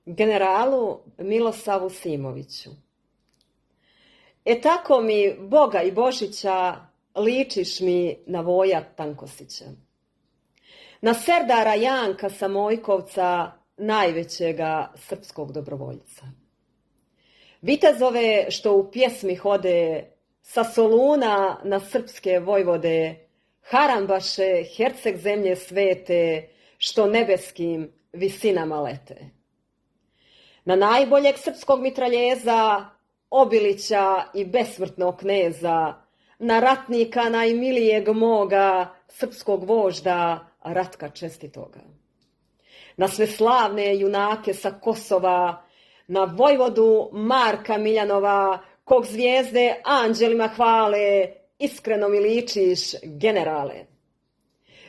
generalu Milosavu Simoviću. E tako mi, Boga i Božića, ličiš mi na Voja Tankosića. Na Serdara Janka Samojkovca, najvećega srpskog dobrovoljca. Vitezove što u pjesmi hode, sa Soluna na srpske vojvode, harambaše herceg zemlje svete, što nebeskim visinama lete. Na najboljeg srpskog mitraljeza, Obilića i besmrtnog kneza, na ratnika najmilijeg moga, srpskog vožda Ratka Čestitoga. Na sve slavne junake sa Kosova, na vojvodu Marka Miljanova, kog zvijezde anđelima hvale, iskreno mi ličiš, generale.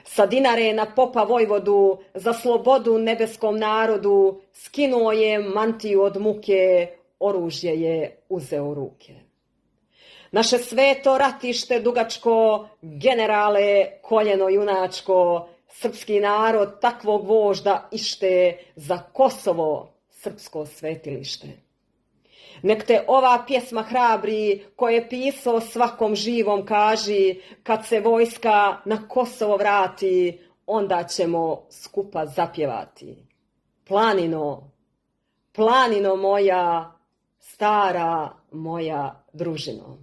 Sa Dinare na popa vojvodu, za slobodu nebeskom narodu, skinuo je mantiju od muke, oružje je uzeo u ruke. Naše sveto ratište dugačko, generale, koljeno junačko, srpski narod takvog vožda ište, za Kosovo srpsko svetilište. Nek te ova pjesma hrabri, koje pisao svakom živom, kaži, kad se vojska na Kosovo vrati, onda ćemo skupa zapjevati. Planino, planino moja, stara moja družino.